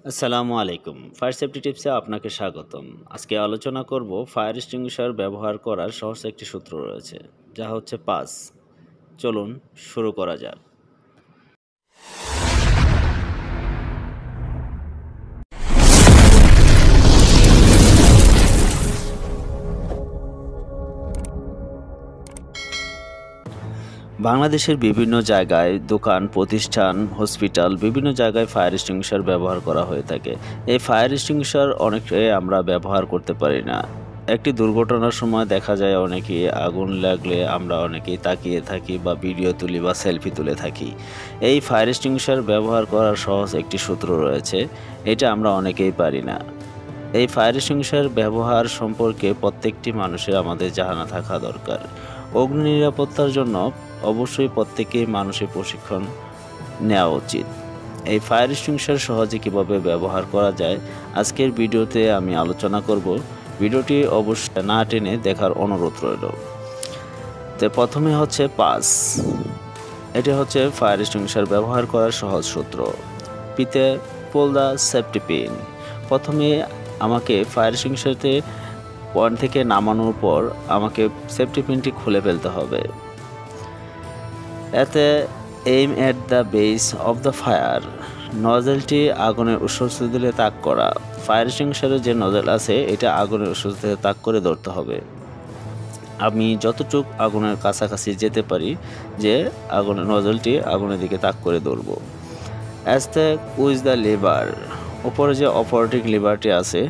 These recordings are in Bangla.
আসসালামু আলাইকুম। ফায়ার সেফটি টিপসে আপনাকে স্বাগতম। আজকে আলোচনা করব ফায়ার এক্সটিংগুইশার ব্যবহার করার সহজ একটি সূত্র রয়েছে, যা হচ্ছে পাস। চলুন শুরু করা যাক। বাংলাদেশের বিভিন্ন জায়গায় দোকান, প্রতিষ্ঠান, হসপিটাল বিভিন্ন জায়গায় ফায়ার এক্সটিংগুইশার ব্যবহার করা হয়ে থাকে। এই ফায়ার এক্সটিংগুইশার অনেকটাই আমরা ব্যবহার করতে পারি না। একটি দুর্ঘটনার সময় দেখা যায় অনেকেই আগুন লাগলে আমরা অনেকেই তাকিয়ে থাকি বা ভিডিও তুলি বা সেলফি তুলে থাকি। এই ফায়ার এক্সটিংগুইশার ব্যবহার করার সহজ একটি সূত্র রয়েছে, এটা আমরা অনেকেই পারি না। এই ফায়ার এক্সটিংগুইশার ব্যবহার সম্পর্কে প্রত্যেকটি মানুষের আমাদের জানা থাকা দরকার। অগ্নি নিরাপত্তার জন্য অবশ্যই প্রত্যেকেই মানুষের প্রশিক্ষণ নেওয়া উচিত। এই ফায়ার এক্সটিংগুইশার সহজে কীভাবে ব্যবহার করা যায় আজকের ভিডিওতে আমি আলোচনা করব। ভিডিওটি অবশ্যই না টেনে দেখার অনুরোধ রইল। তো প্রথমে হচ্ছে পাস। এটি হচ্ছে ফায়ার এক্সটিংগুইশার ব্যবহার করার সহজ সূত্র। পিতে পুল দ্য সেফটি পিন। প্রথমে আমাকে ফায়ার এক্সটিংগুইশারতে পয়েন্ট থেকে নামানোর পর আমাকে সেফটি পিনটি খুলে ফেলতে হবে। এতে aim at the base of the fire. নজেলটি আগুনের উৎস দিলে তাক করা। ফায়ার এক্সটিংগুইশারের যে নজেল আছে এটা আগুনের উৎস থেকে তাক করে ধরতে হবে। আমি যতটুক আগুনের কাছাকাছি যেতে পারি যে আগুনের নজলটি আগুনের দিকে তাক করে ধরব। অ্যাজ দ্য উইজ দ্য লিভার। উপরে যে অপারেটিং লিভারটি আছে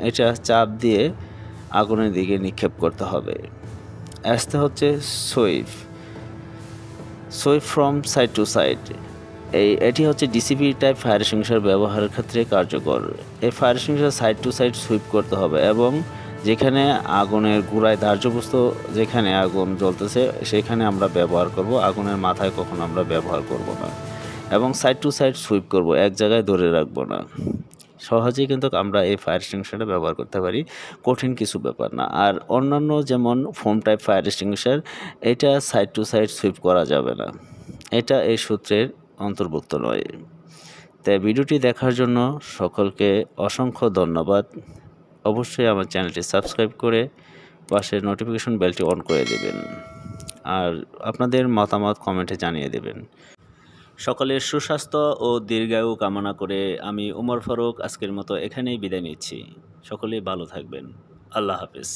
এটা চাপ দিয়ে আগুনের দিকে নিক্ষেপ করতে হবে। অ্যাজতে হচ্ছে sweep from side to side. এটি হচ্ছে ডিসিপি টাইপ ফায়ার এক্সটিংগুইশার ব্যবহারের ক্ষেত্রে কার্যকর। এই fire extinguisher side to side sweep করতে হবে এবং যেখানে আগুনের গোড়ায় ধার্যবস্তু যেখানে আগুন জ্বলতেছে সেখানে আমরা ব্যবহার করব, আগুনের মাথায় কখনো আমরা ব্যবহার করব না। এবং সাইড টু সাইড সুইপ করব, এক জায়গায় ধরে রাখবো না। সহজেই কিন্তু আমরা এই ফায়ার এক্সটিংগুইশারটা ব্যবহার করতে পারি, কঠিন কিছু ব্যাপার না। আর অন্যান্য যেমন ফোম টাইপ ফায়ার এক্সটিংগুইশার এটা সাইড টু সাইড সুইপ করা যাবে না, এটা এই সূত্রের অন্তর্ভুক্ত নয়। তাই ভিডিওটি দেখার জন্য সকলকে অসংখ্য ধন্যবাদ। অবশ্যই আমার চ্যানেলটি সাবস্ক্রাইব করে পাশের নোটিফিকেশন বেলটি অন করে দেবেন আর আপনাদের মতামত কমেন্টে জানিয়ে দেবেন। সকলের সুস্বাস্থ্য ও দীর্ঘায়ু কামনা করে আমি উমর ফারুক আজকের মতো এখানেই বিদায় নিচ্ছি। সকলেই ভালো থাকবেন। আল্লাহ হাফেজ।